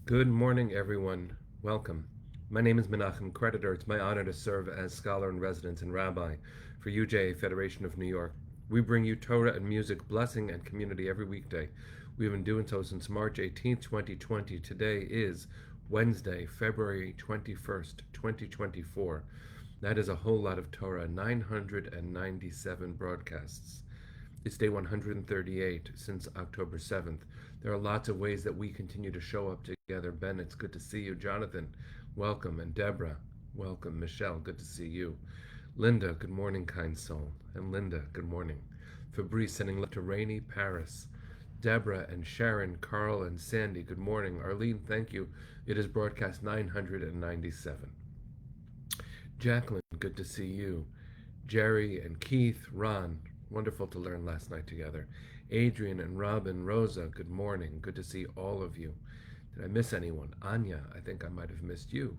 Good morning, everyone. Welcome. My name is Menachem Creditor. It's my honor to serve as scholar in residence and rabbi for UJA Federation of New York. We bring you Torah and music, blessing, and community every weekday. We've been doing so since March 18th, 2020. Today is Wednesday, February 21st, 2024. That is a whole lot of Torah, 997 broadcasts. It's day 138 since October 7th. There are lots of ways that we continue to show up together. Ben, it's good to see you. Jonathan, welcome. And Deborah, welcome. Michelle, good to see you. Linda, good morning, kind soul. And Linda, good morning. Fabrice, sending love to rainy Paris. Deborah and Sharon, Carl and Sandy, good morning. Arlene, thank you. It is broadcast 997. Jacqueline, good to see you. Jerry and Keith, Ron, wonderful to learn last night together. Adrian and Robin, Rosa, good morning. Good to see all of you. Did I miss anyone? Anya, I think I might have missed you.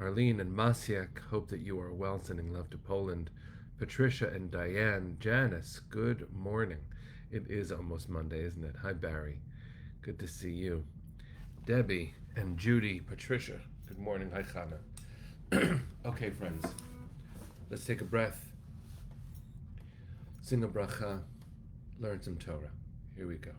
Arlene and Masiek, hope that you are well, sending love to Poland. Patricia and Diane, Janice, good morning. It is almost Monday, isn't it? Hi, Barry. Good to see you. Debbie and Judy, Patricia, good morning. Hi, Chana. Okay, friends, let's take a breath, sing a bracha, learn some Torah. Here we go.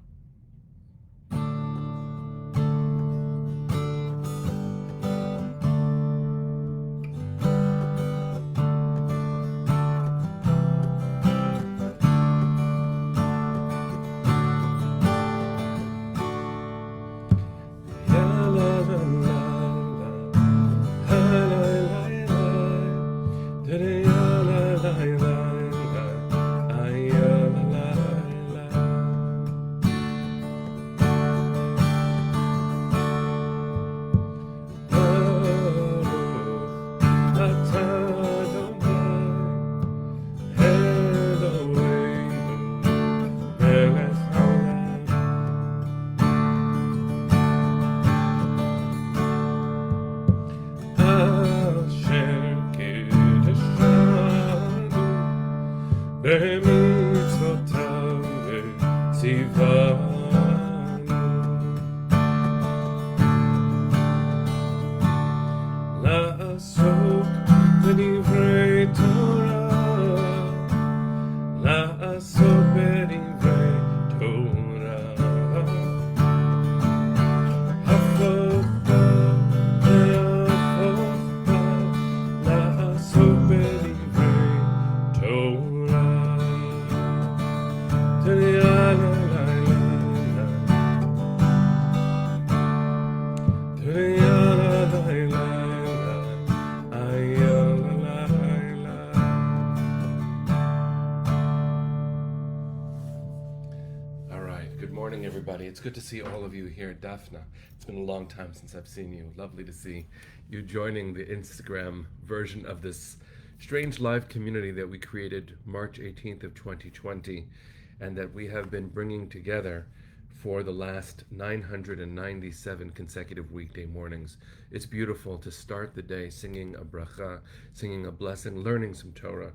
It's good to see all of you here. Daphna, it's been a long time since I've seen you. Lovely to see you joining the Instagram version of this strange live community that we created March 18th of 2020 and that we have been bringing together for the last 997 consecutive weekday mornings. It's beautiful to start the day singing a bracha, singing a blessing, learning some Torah.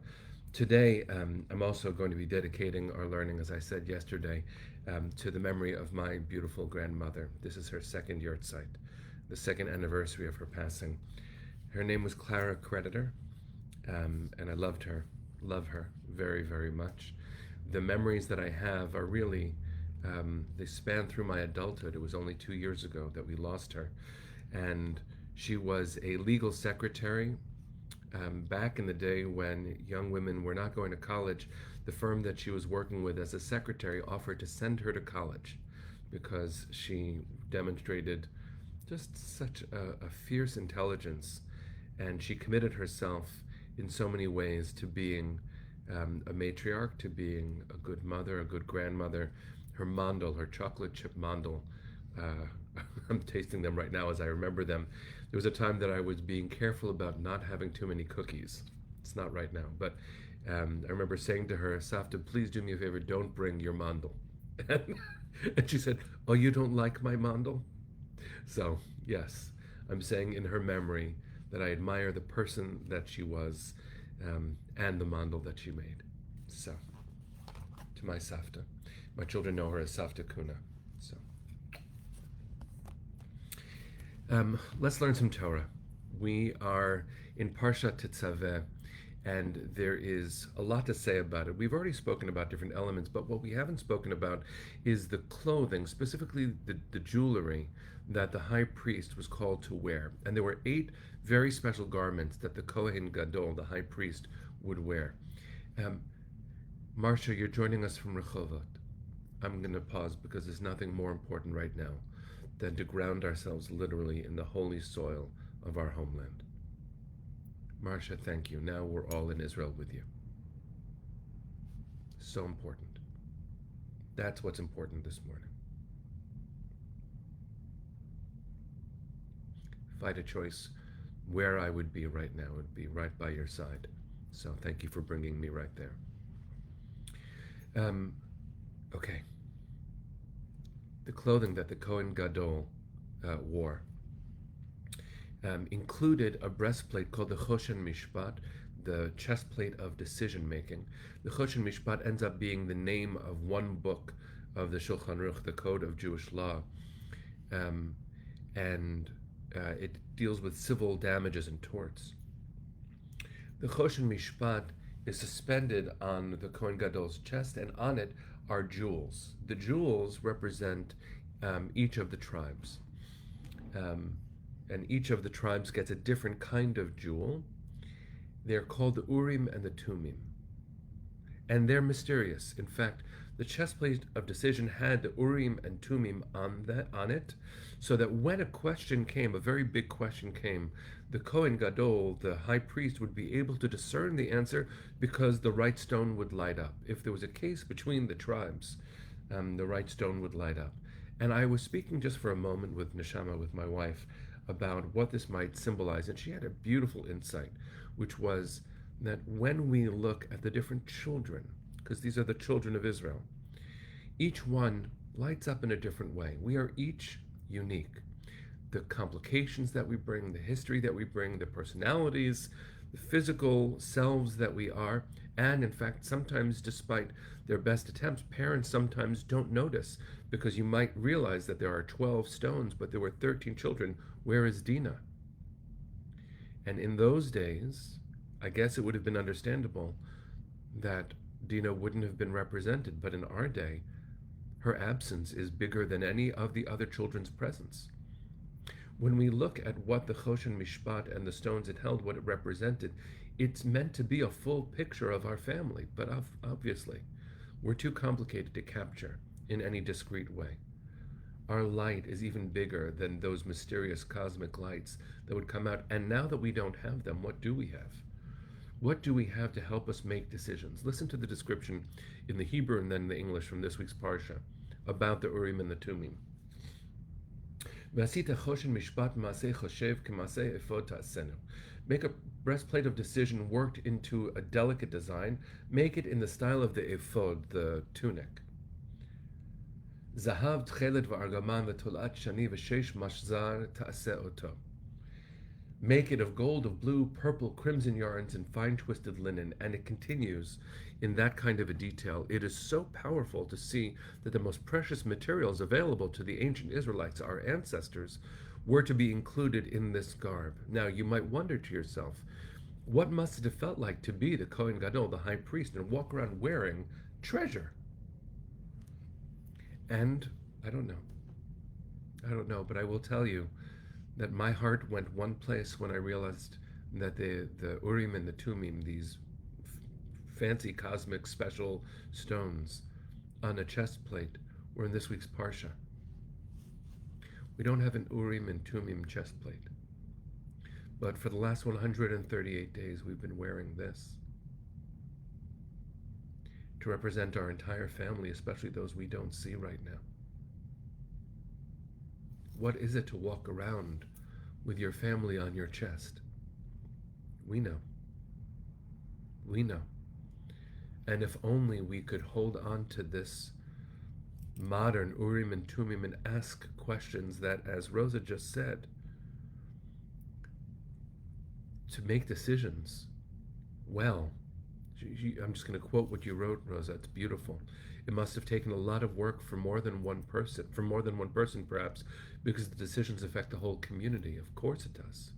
Today, I'm also going to be dedicating our learning, as I said yesterday, to the memory of my beautiful grandmother. This is her second yahrzeit, the second anniversary of her passing. Her name was Clara Creditor, and I love her very, very much. The memories that I have are really, they span through my adulthood. It was only 2 years ago that we lost her, and she was a legal secretary. Back in the day when young women were not going to college, the firm that she was working with as a secretary offered to send her to college because she demonstrated just such a fierce intelligence, and she committed herself in so many ways to being a matriarch, to being a good mother, a good grandmother. Her mandel, her chocolate chip mandel, I'm tasting them right now as I remember them. There was a time that I was being careful about not having too many cookies. It's not right now, but I remember saying to her, Savta, please do me a favor, don't bring your mandel. And she said, oh, you don't like my mandel? So, yes, I'm saying in her memory that I admire the person that she was and the mandel that she made. So, to my Savta. My children know her as Savta Kuna. So, Let's learn some Torah. We are in Parsha Tetzaveh, and there is a lot to say about it. We've already spoken about different elements, but what we haven't spoken about is the clothing, specifically the jewelry that the high priest was called to wear. And there were 8 very special garments that the Kohen Gadol, the high priest, would wear. Marcia, you're joining us from Rehovot. I'm going to pause because there's nothing more important right now than to ground ourselves literally in the holy soil of our homeland. Marcia, thank you. Now we're all in Israel with you. So important. That's what's important this morning. If I had a choice where I would be right now, it would be right by your side. So thank you for bringing me right there. Okay. The clothing that the Kohen Gadol wore included a breastplate called the Choshen Mishpat, the chest plate of decision making. The Choshen Mishpat ends up being the name of one book of the Shulchan Aruch, the Code of Jewish Law, and it deals with civil damages and torts. The Choshen Mishpat is suspended on the Kohen Gadol's chest, and on it are jewels. The jewels represent each of the tribes. And each of the tribes gets a different kind of jewel. They're called the Urim and the Tumim. And they're mysterious. In fact, the chest plate of decision had the Urim and Tumim on it, so that when a question came, a very big question came, the Kohen Gadol, the high priest, would be able to discern the answer because the right stone would light up. If there was a case between the tribes, the right stone would light up. And I was speaking just for a moment with Neshama, with my wife, about what this might symbolize, and she had a beautiful insight, which was that when we look at the different children, because these are the children of Israel, each one lights up in a different way. We are each unique. The complications that we bring, the history that we bring, the personalities, the physical selves that we are, and in fact, sometimes despite their best attempts, parents sometimes don't notice, because you might realize that there are 12 stones, but there were 13 children. Where is Dinah? And in those days, I guess it would have been understandable that Dinah wouldn't have been represented, but in our day, her absence is bigger than any of the other children's presence. When we look at what the Choshen Mishpat and the stones it held, what it represented, it's meant to be a full picture of our family, but obviously, we're too complicated to capture in any discrete way. Our light is even bigger than those mysterious cosmic lights that would come out, and now that we don't have them, what do we have? What do we have to help us make decisions? Listen to the description in the Hebrew and then the English from this week's Parsha about the Urim and the Tumim. Make a breastplate of decision worked into a delicate design. Make it in the style of the ephod, the tunic. Zahav tchelet v'argaman v'tolat shani v'sheish mashzar ta'aseh oto. Make it of gold, of blue, purple, crimson yarns, and fine-twisted linen. And it continues in that kind of a detail. It is so powerful to see that the most precious materials available to the ancient Israelites, our ancestors, were to be included in this garb. Now, you might wonder to yourself, what must it have felt like to be the Kohen Gadol, the high priest, and walk around wearing treasure? And I don't know, but I will tell you that my heart went one place when I realized that the Urim and the Tumim, these fancy cosmic special stones on a chest plate, were in this week's Parsha. We don't have an Urim and Tumim chest plate, but for the last 138 days we've been wearing this to represent our entire family, especially those we don't see right now. What is it to walk around with your family on your chest? We know. We know. And if only we could hold on to this modern Urim and Tumim and ask questions that, as Rosa just said, to make decisions well. I'm just going to quote what you wrote, Rosa. It's beautiful. It must have taken a lot of work for more than one person perhaps, because the decisions affect the whole community. Of course it does.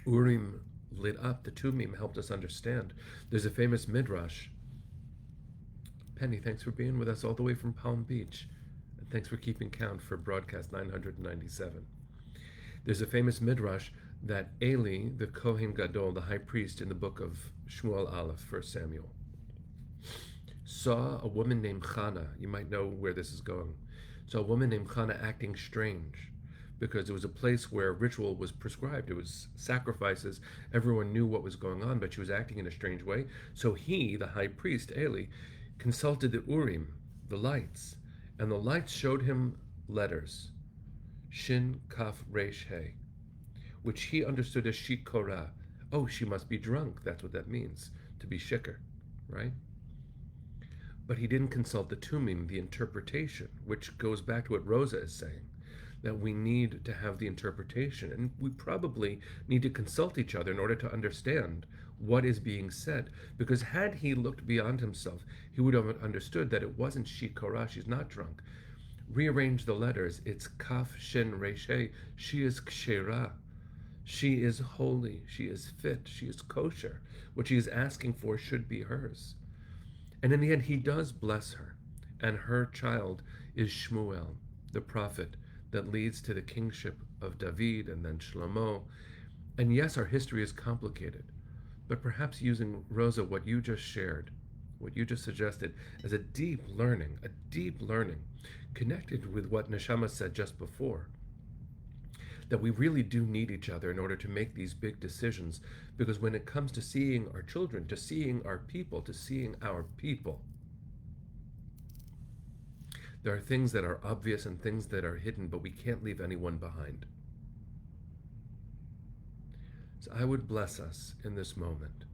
Urim lit up, the Tumim helped us understand. There's a famous midrash. Penny, thanks for being with us all the way from Palm Beach. And thanks for keeping count for broadcast 997. There's a famous midrash that Eli, the Kohen Gadol, the high priest in the book of Shmuel Aleph, 1 Samuel, saw a woman named Chana. You might know where this is going. Saw a woman named Chana acting strange because it was a place where ritual was prescribed. It was sacrifices. Everyone knew what was going on, but she was acting in a strange way. So he, the high priest, Eli, consulted the Urim, the lights, and the lights showed him letters, Shin, Kaf, Resh, He, which he understood as Shikora. Oh, she must be drunk. That's what that means, to be shikar, right? But he didn't consult the Tumim, the interpretation, which goes back to what Rosa is saying, that we need to have the interpretation. And we probably need to consult each other in order to understand what is being said. Because had he looked beyond himself, he would have understood that it wasn't Shikora, she's not drunk. Rearrange the letters. It's Kaf, Shin, Reshe. She is Kshera. She is holy. She is fit. She is kosher. What she is asking for should be hers. And in the end, he does bless her. And her child is Shmuel, the prophet that leads to the kingship of David and then Shlomo. And yes, our history is complicated. But perhaps using, Rosa, what you just shared, what you just suggested, as a deep learning, connected with what Neshama said just before, that we really do need each other in order to make these big decisions, because when it comes to seeing our children, to seeing our people, there are things that are obvious and things that are hidden, but we can't leave anyone behind. So I would bless us in this moment,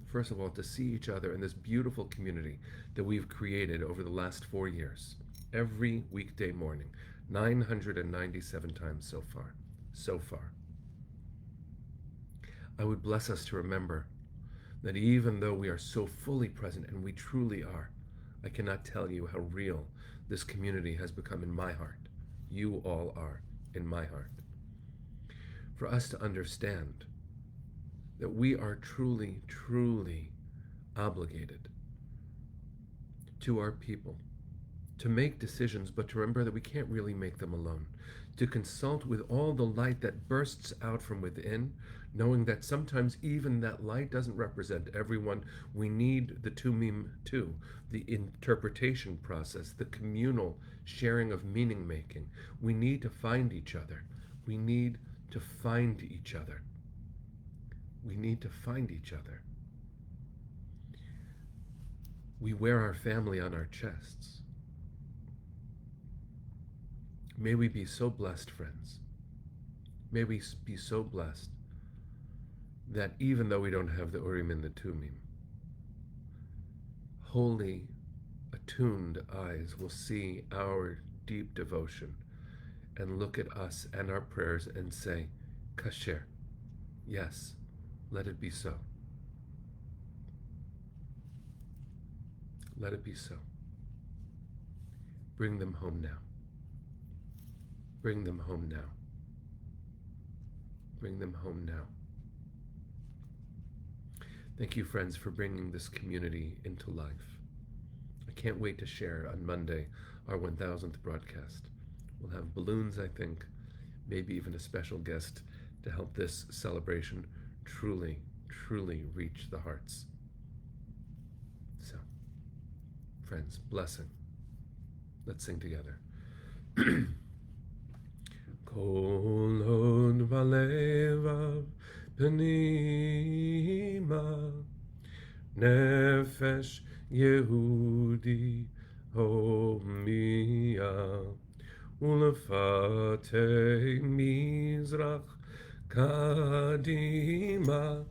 first of all, to see each other in this beautiful community that we've created over the last 4 years, every weekday morning, 997 times so far. I would bless us to remember that even though we are so fully present, and we truly are, I cannot tell you how real this community has become in my heart. You all are in my heart. For us to understand that we are truly, truly obligated to our people, to make decisions, but to remember that we can't really make them alone, to consult with all the light that bursts out from within, knowing that sometimes even that light doesn't represent everyone. We need the Tumim too, the interpretation process, the communal sharing of meaning making. We need to find each other. We need to find each other. We need to find each other. We wear our family on our chests. May we be so blessed, friends. May we be so blessed that even though we don't have the Urim and the Tumim, holy, attuned eyes will see our deep devotion and look at us and our prayers and say, Kasher, yes, let it be so. Let it be so. Bring them home now. Bring them home now. Bring them home now. Thank you, friends, for bringing this community into life. I can't wait to share on Monday our 1000th broadcast. We'll have balloons, I think, maybe even a special guest to help this celebration truly, truly reach the hearts. So, friends, blessing. Let's sing together. Kol hod balevav pnima nefesh Yehudi homia ulefatei mizrach kadima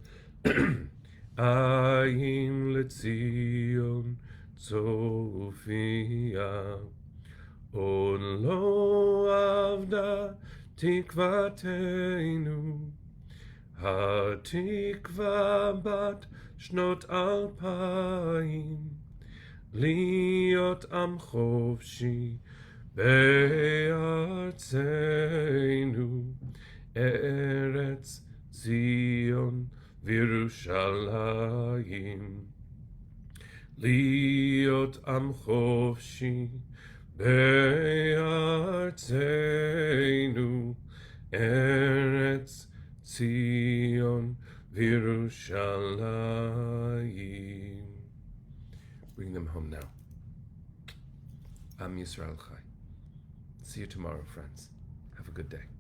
ayin letzion tzofia עוד לא עבדה תקוותנו, התקווה בת שנות 2000, להיות עם חופשי בארצנו, ארץ ציון וירושלים. להיות עם חופשי בארצנו, ארץ ציון וירושלים. Bring them home now. Am Yisrael Chai. See you tomorrow, friends. Have a good day.